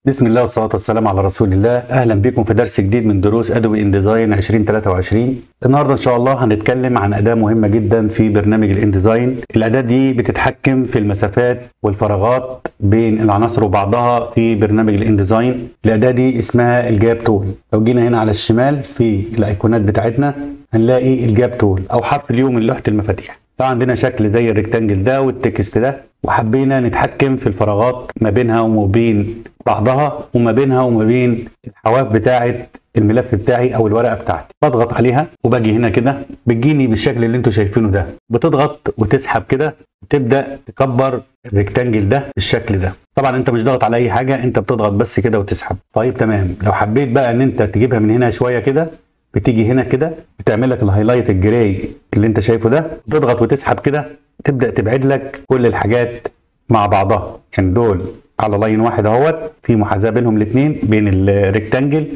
بسم الله والصلاة والسلام على رسول الله. أهلا بكم في درس جديد من دروس أدوبي إنديزاين 2023. النهاردة إن شاء الله هنتكلم عن أداة مهمة جدا في برنامج الإنديزاين. الأداة دي بتتحكم في المسافات والفراغات بين العناصر وبعضها في برنامج الإنديزاين. الأداة دي اسمها الجاب تول. لو جينا هنا على الشمال في الأيقونات بتاعتنا هنلاقي الجاب تول أو حرف اليو من لوحة المفاتيح. فعندنا شكل زي الريكتانجل ده والتكست ده، وحبينا نتحكم في الفراغات ما بينها وما بين بعضها وما بينها وما بين الحواف بتاعه الملف بتاعي او الورقه بتاعتي. بضغط عليها وباجي هنا كده بتجيني بالشكل اللي انتوا شايفينه ده. بتضغط وتسحب كده وتبدا تكبر الريكتانجل ده بالشكل ده. طبعا انت مش ضاغط على اي حاجه، انت بتضغط بس كده وتسحب. طيب تمام. لو حبيت بقى ان انت تجيبها من هنا شويه كده، بتيجي هنا كده بتعمل لك الهايلايت الجراي اللي انت شايفه ده، تضغط وتسحب كده تبدا تبعد لك كل الحاجات مع بعضها. يعني دول على لاين واحد اهوت، في محاذاه بينهم الاثنين، بين الريكتانجل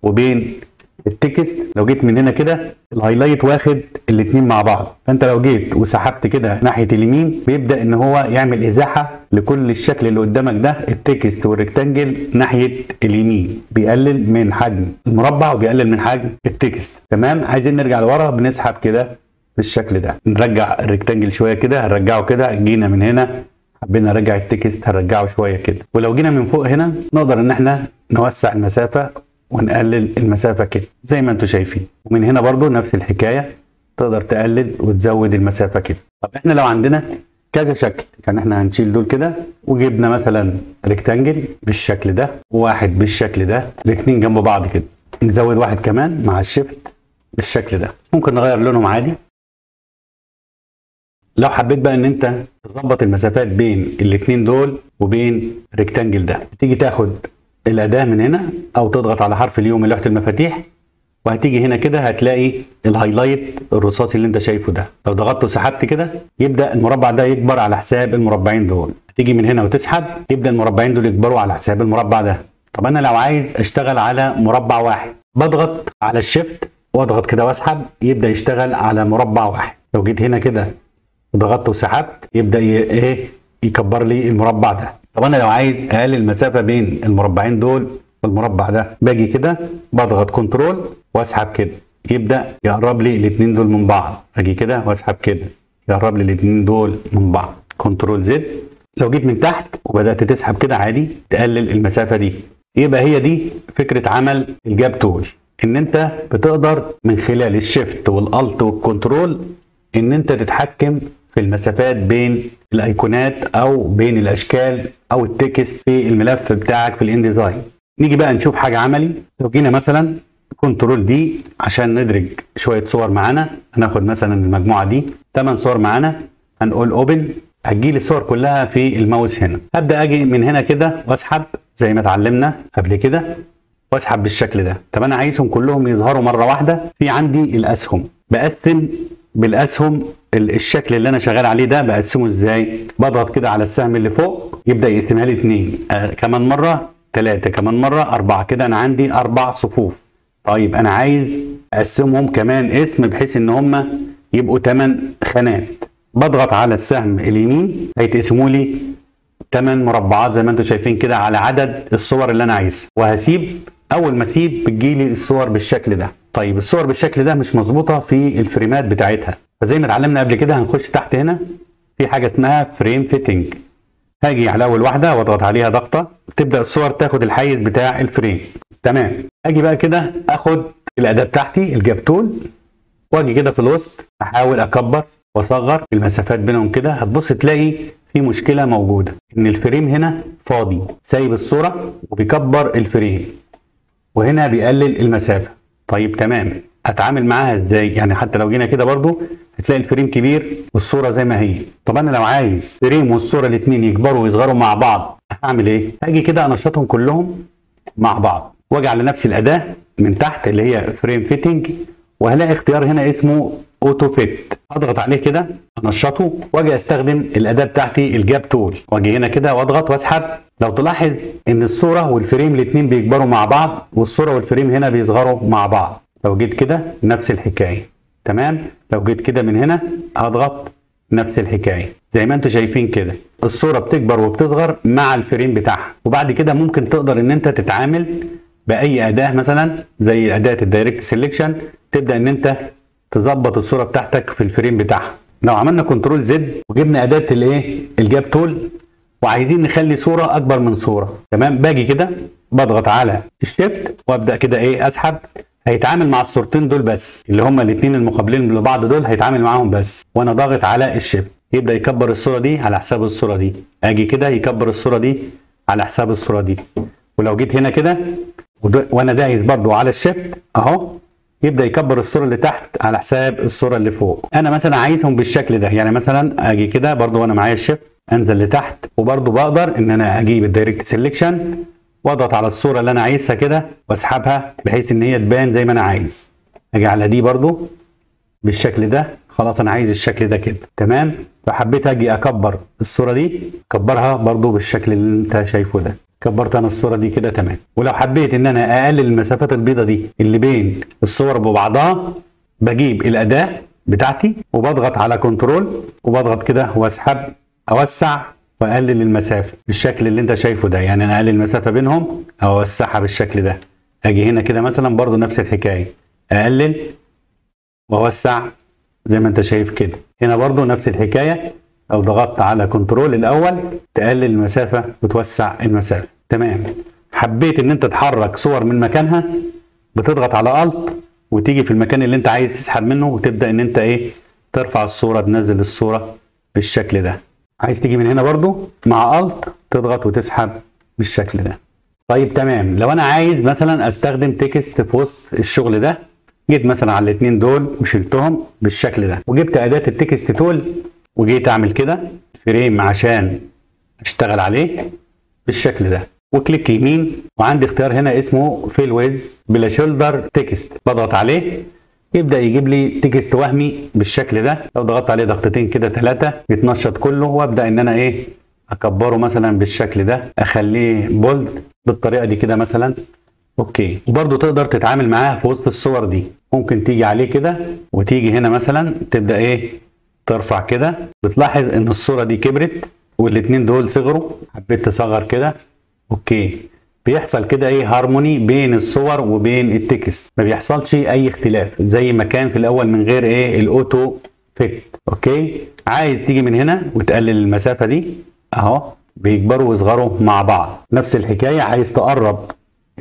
وبين التكست. لو جيت من هنا كده الهايلايت واخد الاثنين مع بعض، فانت لو جيت وسحبت كده ناحيه اليمين بيبدا ان هو يعمل ازاحه لكل الشكل اللي قدامك ده، التكست والريكتانجل ناحيه اليمين، بيقلل من حجم المربع وبيقلل من حجم التكست. تمام. عايزين نرجع لورا، بنسحب كده بالشكل ده، نرجع الريكتانجل شويه كده، هنرجعه كده. جينا من هنا حبينا نرجع التكست هنرجعه شويه كده. ولو جينا من فوق هنا نقدر ان احنا نوسع المسافه ونقلل المسافه كده زي ما انتم شايفين. ومن هنا برضو نفس الحكايه، تقدر تقلل وتزود المسافه كده. طب احنا لو عندنا كذا شكل، يعني احنا هنشيل دول كده وجبنا مثلا ريكتانجل بالشكل ده وواحد بالشكل ده، الاثنين جنب بعض كده، نزود واحد كمان مع الشيفت بالشكل ده. ممكن نغير لونهم عادي. لو حبيت بقى ان انت تظبط المسافات بين الاثنين دول وبين الريكتانجل ده، تيجي تاخد الاداه من هنا او تضغط على حرف اليو من لوحه المفاتيح، وهتيجي هنا كده هتلاقي الهايلايت الرصاصي اللي انت شايفه ده. لو ضغطت وسحبت كده يبدا المربع ده يكبر على حساب المربعين دول. هتيجي من هنا وتسحب يبدا المربعين دول يكبروا على حساب المربع ده. طب انا لو عايز اشتغل على مربع واحد، بضغط على الشيفت واضغط كده واسحب، يبدا يشتغل على مربع واحد. لو جيت هنا كده ضغطت وسحبت يبدا يكبر لي المربع ده. طب انا لو عايز اقلل المسافه بين المربعين دول والمربع ده، باجي كده بضغط كنترول واسحب كده، يبدا يقرب لي الاثنين دول من بعض. اجي كده واسحب كده يقرب لي الاثنين دول من بعض، كنترول زد. لو جيت من تحت وبدات تسحب كده عادي تقلل المسافه دي. يبقى هي دي فكره عمل الجاب تول، ان انت بتقدر من خلال الشيفت والالت والكنترول ان انت تتحكم في المسافات بين الايقونات او بين الاشكال او التكست في الملف بتاعك في الانديزاين. نيجي بقى نشوف حاجه عملي. لو جينا مثلا كنترول دي عشان ندرج شويه صور معانا، هناخد مثلا المجموعه دي 8 صور معانا، هنقول اوبن، هتجيلي الصور كلها في الماوس هنا. هبدا اجي من هنا كده واسحب زي ما اتعلمنا قبل كده، واسحب بالشكل ده. طب انا عايزهم كلهم يظهروا مره واحده. في عندي الاسهم، بقسم بالاسهم الشكل اللي انا شغال عليه ده. بقسمه ازاي؟ بضغط كده على السهم اللي فوق يبدا يقسمها لي 2، كمان مره 3، كمان مره 4، كده انا عندي 4 صفوف. طيب انا عايز اقسمهم كمان اسم بحيث ان هم يبقوا 8 خانات. بضغط على السهم اليمين هيتقسموا لي 8 مربعات زي ما انتم شايفين كده على عدد الصور اللي انا عايزها، وهسيب. اول ما اسيب بتجيلي الصور بالشكل ده. طيب الصور بالشكل ده مش مظبوطه في الفريمات بتاعتها، فزي ما اتعلمنا قبل كده هنخش تحت هنا في حاجه اسمها فريم فيتنج. هاجي على اول واحده واضغط عليها ضغطه، تبدا الصور تاخد الحيز بتاع الفريم. تمام. اجي بقى كده اخد الاداه بتاعتي الجاب تول، واجي كده في الوسط احاول اكبر واصغر المسافات بينهم كده. هتبص تلاقي في مشكله موجوده، ان الفريم هنا فاضي سايب الصوره وبيكبر الفريم، وهنا بيقلل المسافه. طيب تمام، اتعامل معاها ازاي؟ يعني حتى لو جينا كده برضو هتلاقي الفريم كبير والصوره زي ما هي. طب انا لو عايز فريم والصوره الاثنين يكبروا ويصغروا مع بعض، هعمل ايه؟ هاجي كده انشطهم كلهم مع بعض، واجي على نفس الاداه من تحت اللي هي فريم فيتنج، وهلاقي اختيار هنا اسمه اوتو فيت. اضغط عليه كده انشطه، واجي استخدم الاداه بتاعتي الجاب تول، واجي هنا كده واضغط واسحب. لو تلاحظ ان الصوره والفريم الاثنين بيكبروا مع بعض، والصوره والفريم هنا بيصغروا مع بعض. لو جيت كده نفس الحكايه. تمام. لو جيت كده من هنا هضغط نفس الحكايه. زي ما انتم شايفين كده الصوره بتكبر وبتصغر مع الفريم بتاعها. وبعد كده ممكن تقدر ان انت تتعامل باي اداه مثلا زي اداه الدايركت سيلكشن، تبدا ان انت تظبط الصوره بتاعتك في الفريم بتاعها. لو عملنا كنترول زد وجبنا اداه الايه الجاب تول وعايزين نخلي صوره اكبر من صوره، تمام، باجي كده بضغط على الشيفت وابدا كده ايه اسحب. هيتعامل مع الصورتين دول بس، اللي هما الاثنين المقابلين لبعض دول هيتعامل معاهم بس وانا ضاغط على الشيفت. يبدا يكبر الصوره دي على حساب الصوره دي، اجي كده يكبر الصوره دي على حساب الصوره دي. ولو جيت هنا كده وانا دايس برضو على الشيفت اهو، يبدا يكبر الصوره اللي تحت على حساب الصوره اللي فوق. انا مثلا عايزهم بالشكل ده، يعني مثلا اجي كده برضو وانا معايا الشيفت انزل لتحت، وبرضو بقدر ان انا اجيب الدايركت سيلكشن واضغط على الصوره اللي انا عايزها كده واسحبها بحيث ان هي تبان زي ما انا عايز. اجي على دي برضو بالشكل ده، خلاص انا عايز الشكل ده كده تمام. فحبيت اجي اكبر الصوره دي، اكبرها برضو بالشكل اللي انت شايفه ده. كبرت انا الصوره دي كده تمام. ولو حبيت ان انا اقلل المسافات البيضاء دي اللي بين الصور ببعضها، بجيب الاداه بتاعتي وبضغط على كنترول وبضغط كده واسحب اوسع واقلل المسافه بالشكل اللي انت شايفه ده. يعني انا اقلل المسافه بينهم او اوسعها بالشكل ده. اجي هنا كده مثلا برضو نفس الحكايه، اقلل واوسع زي ما انت شايف كده. هنا برضو نفس الحكايه، او ضغطت على كنترول الاول تقلل المسافه وتوسع المسافه تمام. حبيت ان انت تحرك صور من مكانها، بتضغط على الت وتيجي في المكان اللي انت عايز تسحب منه وتبدا ان انت ايه ترفع الصوره، تنزل الصوره بالشكل ده. عايز تيجي من هنا برضو مع الت تضغط وتسحب بالشكل ده. طيب تمام. لو انا عايز مثلا استخدم تكست في وسط الشغل ده، جيت مثلا على الاثنين دول وشلتهم بالشكل ده، وجبت اداه التكست تول وجيت اعمل كده فريم عشان اشتغل عليه بالشكل ده، وكليك يمين وعندي اختيار هنا اسمه فيل ويز بلا شولدر تكست، بضغط عليه يبدا يجيب لي تكست وهمي بالشكل ده. لو ضغطت عليه ضغطتين كده 3 يتنشط كله، وابدا ان انا ايه اكبره مثلا بالشكل ده، اخليه بولد بالطريقه دي كده مثلا. اوكي. وبرده تقدر تتعامل معاه في وسط الصور دي، ممكن تيجي عليه كده وتيجي هنا مثلا تبدا ايه ترفع كده، بتلاحظ ان الصوره دي كبرت والاثنين دول صغروا. حبيت تصغر كده اوكي، بيحصل كده ايه هارموني بين الصور وبين التكست، ما بيحصلش اي اختلاف زي ما كان في الاول من غير ايه الاوتو فيت. اوكي. عايز تيجي من هنا وتقلل المسافه دي اهو، بيكبروا ويصغروا مع بعض. نفس الحكايه عايز تقرب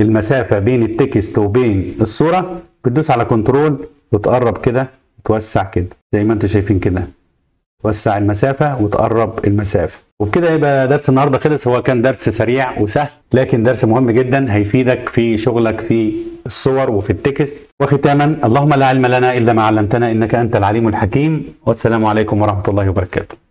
المسافه بين التكست وبين الصوره، بتدوس على كنترول وتقرب كده وتوسع كده زي ما انتم شايفين كده، توسع المسافه وتقرب المسافه. وبكده يبقى درس النهارده خلص. هو كان درس سريع وسهل لكن درس مهم جدا هيفيدك في شغلك في الصور وفي التكست. وختاما، اللهم لا علم لنا الا ما علمتنا انك انت العليم الحكيم، والسلام عليكم ورحمه الله وبركاته.